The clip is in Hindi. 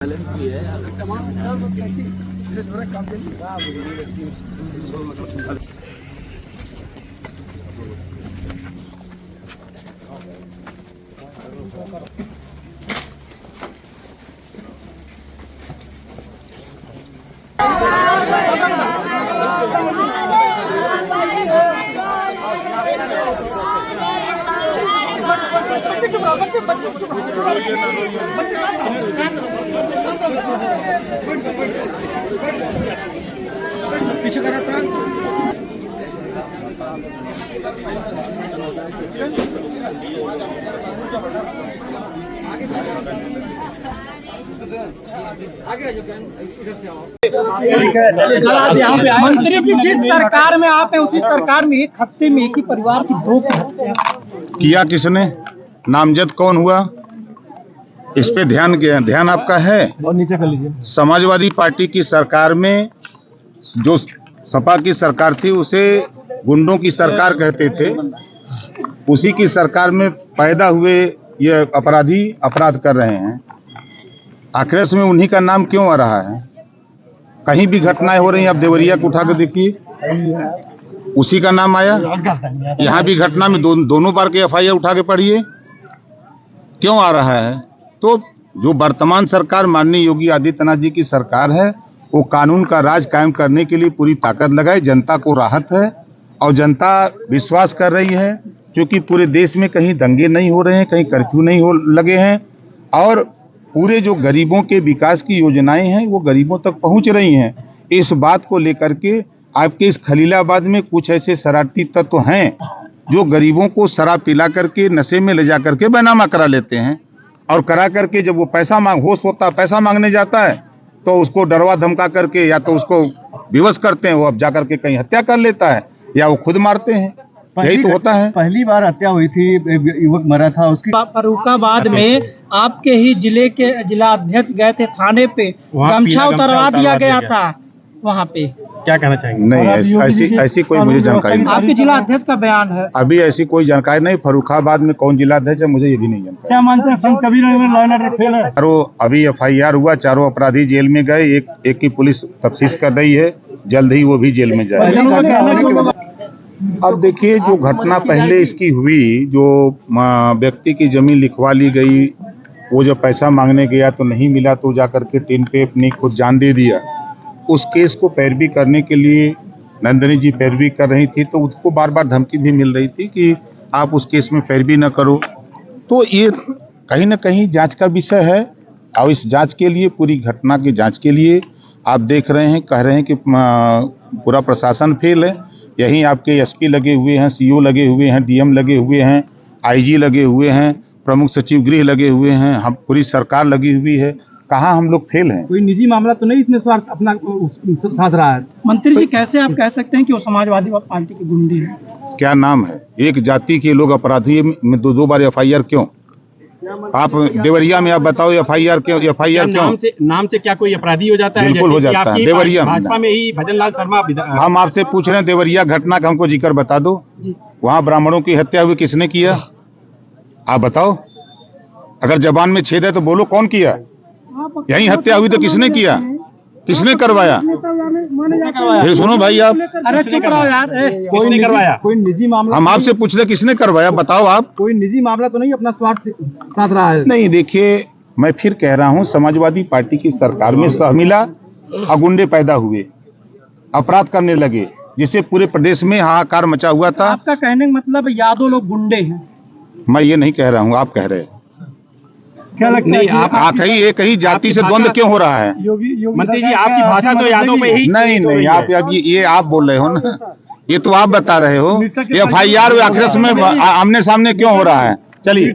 बैलेंस भी है। पीछे करा था मंत्री जी, जिस सरकार में आप हैं उसी सरकार में एक हफ्ते में एक ही परिवार की दो हत्या किया किसने? नामजद कौन हुआ? इस पे ध्यान आपका है? और नीचे कर लीजिए। समाजवादी पार्टी की सरकार में जो सपा की सरकार थी उसे गुंडों की सरकार कहते थे। उसी की सरकार में पैदा हुए ये अपराधी अपराध कर रहे हैं। आखिर में उन्हीं का नाम क्यों आ रहा है? कहीं भी घटनाएं हो रही हैं, आप देवरिया को उठा कर देखिए, उसी का नाम आया। यहाँ भी घटना में दोनों बार के एफआईआर उठा के पढ़िए, क्यों आ रहा है? तो जो वर्तमान सरकार माननीय योगी आदित्यनाथ जी की सरकार है, वो कानून का राज कायम करने के लिए पूरी ताकत लगाए। जनता को राहत है और जनता विश्वास कर रही है, क्योंकि पूरे देश में कहीं दंगे नहीं हो रहे हैं, कहीं कर्फ्यू नहीं हो लगे हैं और पूरे जो गरीबों के विकास की योजनाएं हैं वो गरीबों तक पहुंच रही हैं। इस बात को लेकर के आपके इस खलीलाबाद में कुछ ऐसे शरारती तत्व हैं जो गरीबों को शराब पिला करके नशे में ले जा करके बैनामा करा लेते हैं और करा करके जब वो होश होता पैसा मांगने जाता है तो उसको डरवा धमका करके या तो उसको विवश करते हैं, वो अब जा करके कहीं हत्या कर लेता है या वो खुद मारते हैं। यही तो होता है। पहली बार हत्या हुई थी, युवक मरा था उसकी। फर्रुखाबाद में आपके ही जिले के जिला अध्यक्ष गए थे थाने पे, गमछा उतरवा दिया गया था वहाँ पे। क्या कहना चाहेंगे? नहीं, ऐसी कोई मुझे जानकारी नहीं। आपके जिला अध्यक्ष का बयान है। अभी ऐसी कोई जानकारी नहीं। फर्रुखाबाद में कौन जिला अध्यक्ष है मुझे ये भी नहीं जानकारी। क्या मानते हैं संत कबीर में लॉ एंड ऑर्डर फेल है? अभी एफआईआर हुआ, चारों अपराधी जेल में गए, एक की पुलिस तफ्तीश कर रही है, जल्द ही वो भी जेल में जाए। अब देखिए, जो घटना पहले इसकी हुई, जो व्यक्ति की जमीन लिखवा ली गई, वो जब पैसा मांगने गया तो नहीं मिला तो जाकर के टेन पे अपनी खुद जान दे दिया। उस केस को पैरवी करने के लिए नंदिनी जी पैरवी कर रही थी, तो उसको बार बार धमकी भी मिल रही थी कि आप उस केस में पैरवी न करो। तो ये कहीं ना कहीं जांच का विषय है और इस जांच के लिए, पूरी घटना की जांच के लिए आप देख रहे हैं, कह रहे हैं कि पूरा प्रशासन फेल है। यहीं आपके एसपी लगे हुए हैं, सीओ लगे हुए हैं, डीएम लगे हुए हैं, आईजी लगे हुए हैं, प्रमुख सचिव गृह लगे हुए हैं, हम पूरी सरकार लगी हुई है। कहाँ हम लोग फेल हैं? कोई निजी मामला तो नहीं इसमें स्वार्थ अपना साध रहा है? मंत्री जी, कैसे आप कह सकते हैं कि वो समाजवादी पार्टी के गुंडे हैं? क्या नाम है? एक जाति के लोग अपराधी में दो बार एफआईआर क्यों? आप देवरिया में आप बताओ एफआईआर क्यों? नाम से क्या कोई अपराधी हो जाता है? बिल्कुल हो जाता है। देवरिया भाजपा में ही भजनलाल शर्मा। हम आपसे पूछ रहे हैं, देवरिया घटना का हमको जिक्र बता दो। वहाँ ब्राह्मणों की हत्या हुई, किसने किया? आप बताओ। अगर जबान में छेद है तो बोलो कौन किया? यही हत्या हुई तो किसने किया? किसने करवाया? फिर सुनो भाई, आप अरे चुप रहो यार। किसने करवाया? कोई निजी मामला? हम आपसे पूछ रहे किसने करवाया, बताओ आप। कोई निजी मामला तो नहीं अपना स्वार्थ साध रहा है? नहीं, देखिए, मैं फिर कह रहा हूँ, समाजवादी पार्टी की सरकार में सहमिला और गुंडे पैदा हुए, अपराध करने लगे, जिससे पूरे प्रदेश में हाहाकार मचा हुआ था। आपका कहने का मतलब यादव लोग गुंडे हैं? मैं ये नहीं कह रहा हूँ, आप कह रहे हैं। क्या लगता है? आप एक ही जाति से द्वंद्व क्यों हो रहा है? मंत्री जी, आपकी भाषा तो यादों में ही नहीं, आप ये आप बोल रहे हो ना, ये तो आप बता रहे हो। एफआईआर आखिर में आमने सामने क्यों हो रहा है? चलिए।